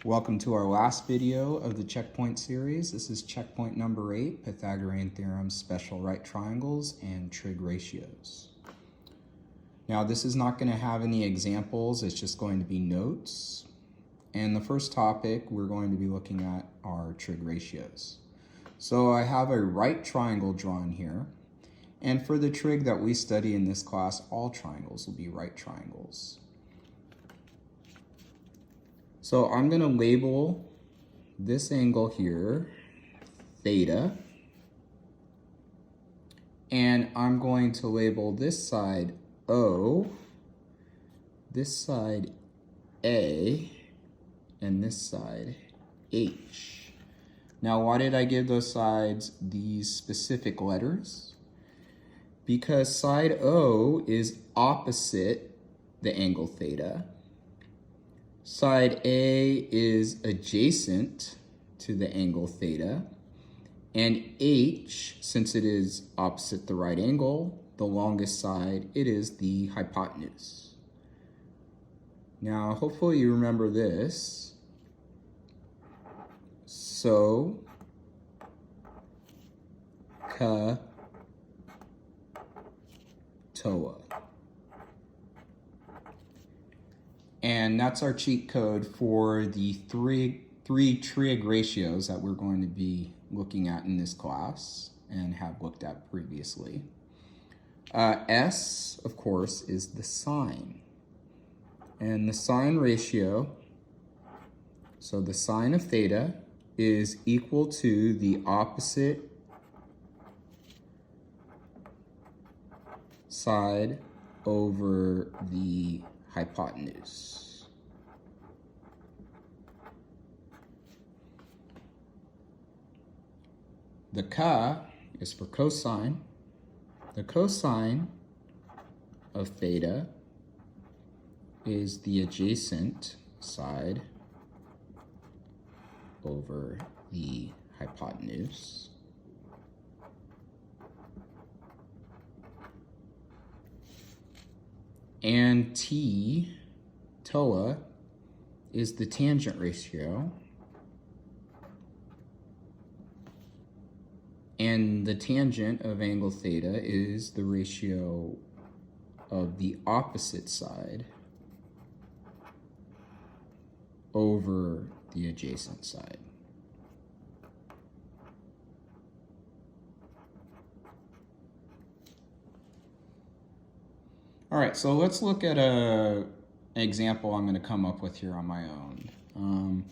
Welcome to our last video of the checkpoint series. This is checkpoint number 8, Pythagorean theorem, special right triangles, and trig ratios. Now this is not going to have any examples, it's just going to be notes. And the first topic we're going to be looking at are trig ratios. So I have a right triangle drawn here. And for the trig that we study in this class, all triangles will be right triangles. So I'm going to label this angle here theta, and I'm going to label this side O, this side A, and this side H. Now, why did I give those sides these specific letters? Because side O is opposite the angle theta. Side A is adjacent to the angle theta, and H, since it is opposite the right angle, the longest side, it is the hypotenuse. Now, hopefully you remember this. So, ka, toa. And that's our cheat code for the three trig ratios that we're going to be looking at in this class and have looked at previously. S, of course, is the sine. And the sine ratio, so the sine of theta is equal to the opposite side over the hypotenuse. The ka is for cosine. The cosine of theta is the adjacent side over the hypotenuse. And T, toa, is the tangent ratio. And the tangent of angle theta is the ratio of the opposite side over the adjacent side. All right, so let's look at an example I'm going to come up with here on my own.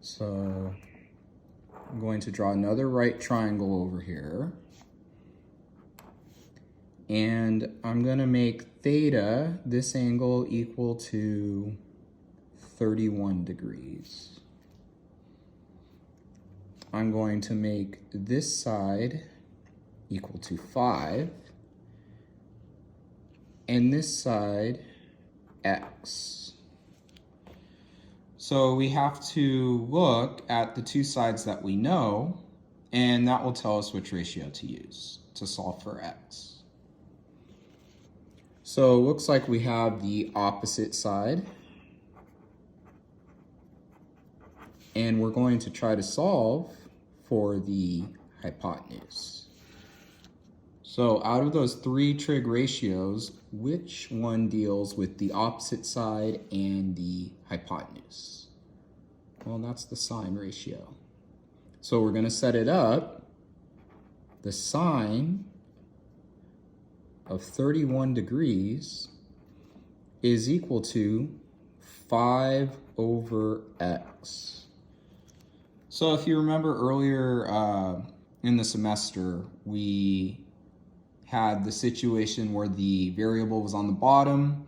So I'm going to draw another right triangle over here. And I'm going to make theta, this angle, equal to 31 degrees. I'm going to make this side equal to 5. And this side, x. So we have to look at the two sides that we know, and that will tell us which ratio to use to solve for x. So it looks like we have the opposite side, and we're going to try to solve for the hypotenuse. So out of those three trig ratios, which one deals with the opposite side and the hypotenuse? Well, that's the sine ratio. So we're going to set it up. The sine of 31 degrees is equal to 5 over x. So if you remember earlier in the semester, we had the situation where the variable was on the bottom,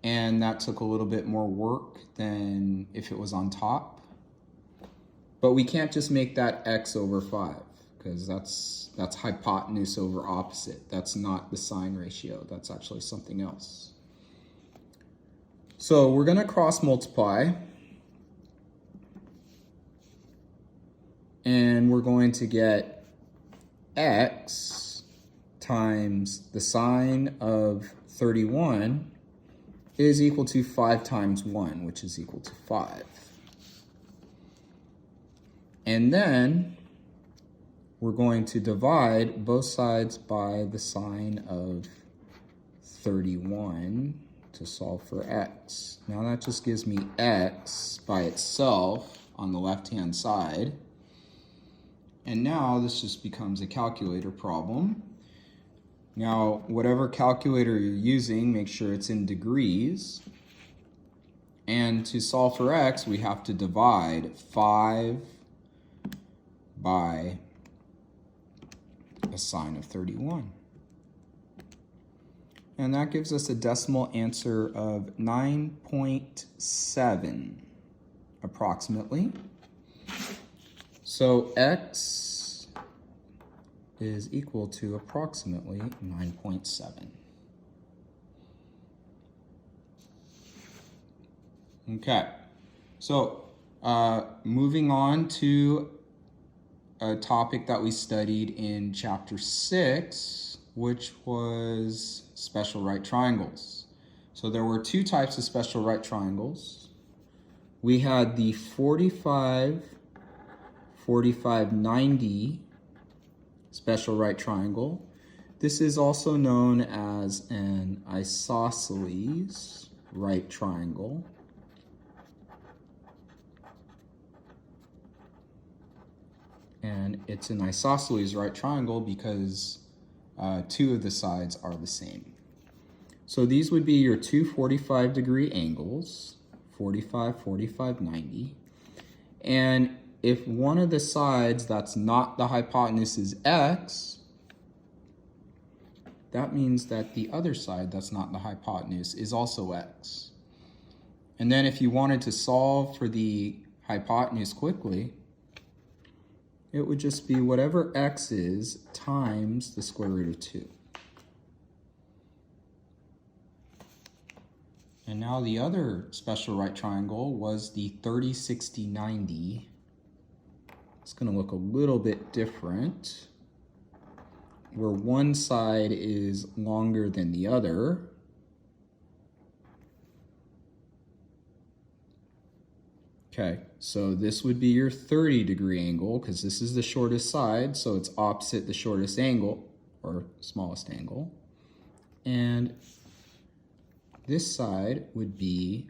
and that took a little bit more work than if it was on top. But we can't just make that x over 5, because that's hypotenuse over opposite. That's not the sine ratio. That's actually something else. So we're going to cross multiply, and we're going to get x times the sine of 31 is equal to 5 times 1, which is equal to 5. And then we're going to divide both sides by the sine of 31 to solve for x. Now that just gives me x by itself on the left-hand side. And now this just becomes a calculator problem. Now, whatever calculator you're using, make sure it's in degrees. And to solve for x, we have to divide 5 by a sine of 31. And that gives us a decimal answer of 9.7 approximately. So x is equal to approximately 9.7. Okay, so moving on to a topic that we studied in chapter 6, which was special right triangles. So there were two types of special right triangles. We had the 45, 45, 90 special right triangle. This is also known as an isosceles right triangle. And it's an isosceles right triangle because two of the sides are the same. So these would be your two 45-degree angles, 45, 45, 90. And if one of the sides that's not the hypotenuse is x, that means that the other side that's not the hypotenuse is also x. And then if you wanted to solve for the hypotenuse quickly, it would just be whatever x is times the square root of 2. And now the other special right triangle was the 30, 60, 90. It's going to look a little bit different, where one side is longer than the other. Okay, so this would be your 30-degree angle because this is the shortest side, so it's opposite the shortest angle, or smallest angle. And this side would be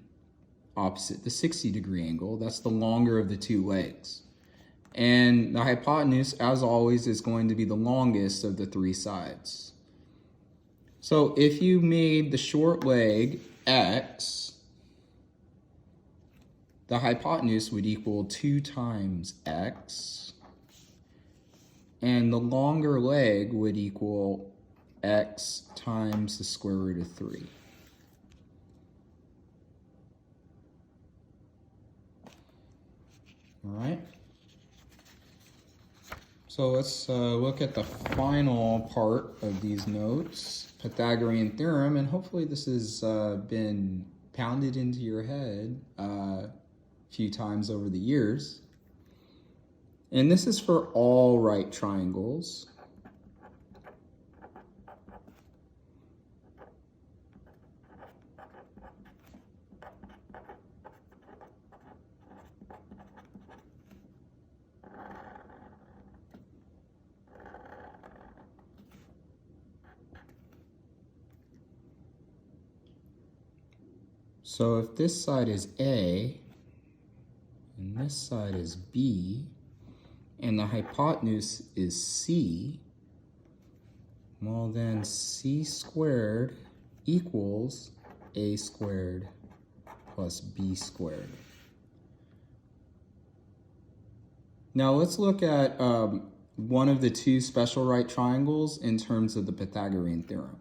opposite the 60-degree angle. That's the longer of the two legs. And the hypotenuse, as always, is going to be the longest of the three sides. So if you made the short leg x, the hypotenuse would equal 2 times x, and the longer leg would equal x times the square root of 3. All right. So let's look at the final part of these notes, Pythagorean theorem, and hopefully this has been pounded into your head a few times over the years. And this is for all right triangles. So if this side is A, and this side is B, and the hypotenuse is C, well then C squared equals A squared plus B squared. Now let's look at one of the two special right triangles in terms of the Pythagorean theorem.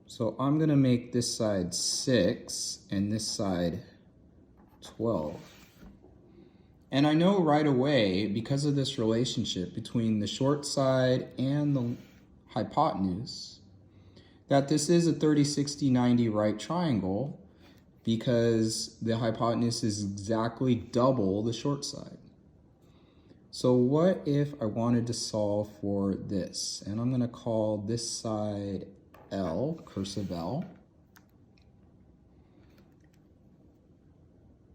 So I'm going to make this side 6 and this side 12. And I know right away, because of this relationship between the short side and the hypotenuse, that this is a 30, 60, 90 right triangle because the hypotenuse is exactly double the short side. So what if I wanted to solve for this? And I'm going to call this side L, cursive L.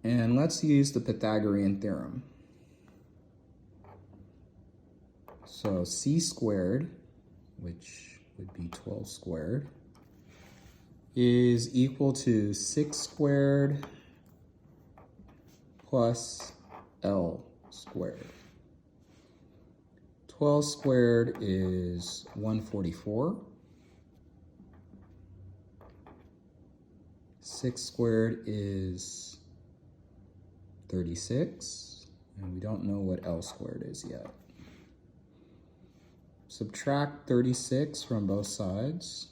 And let's use the Pythagorean theorem. So c squared, which would be 12 squared, is equal to 6 squared plus L squared. 12 squared is 144. 6 squared is 36. And we don't know what L squared is yet. Subtract 36 from both sides.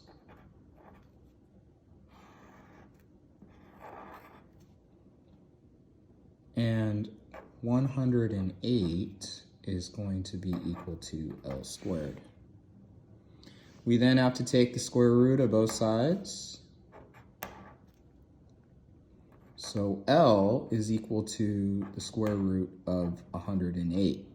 And 108 is going to be equal to L squared. We then have to take the square root of both sides. So L is equal to the square root of 108.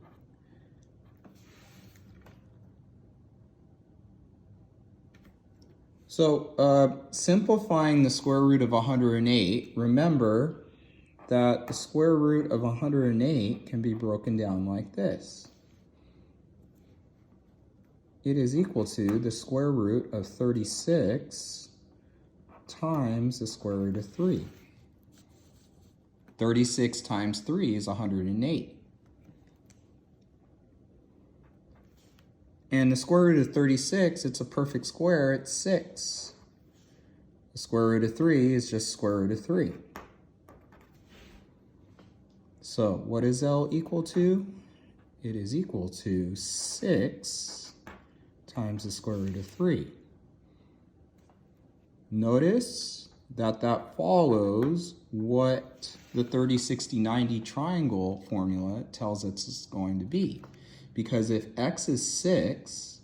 So simplifying the square root of 108, remember that the square root of 108 can be broken down like this. It is equal to the square root of 36 times the square root of 3. 36 times 3 is 108. And the square root of 36, it's a perfect square, it's 6. The square root of 3 is just square root of 3. So what is L equal to? It is equal to 6 times the square root of 3. Notice that that follows what the 30, 60, 90 triangle formula tells us it's going to be. Because if x is 6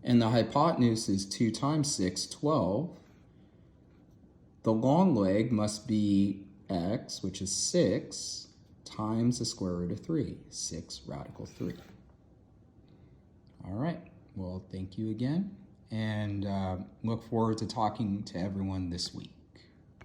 and the hypotenuse is 2 times 6, 12, the long leg must be x, which is 6, times the square root of 3, 6 radical 3. All right, well, thank you again, and look forward to talking to everyone this week.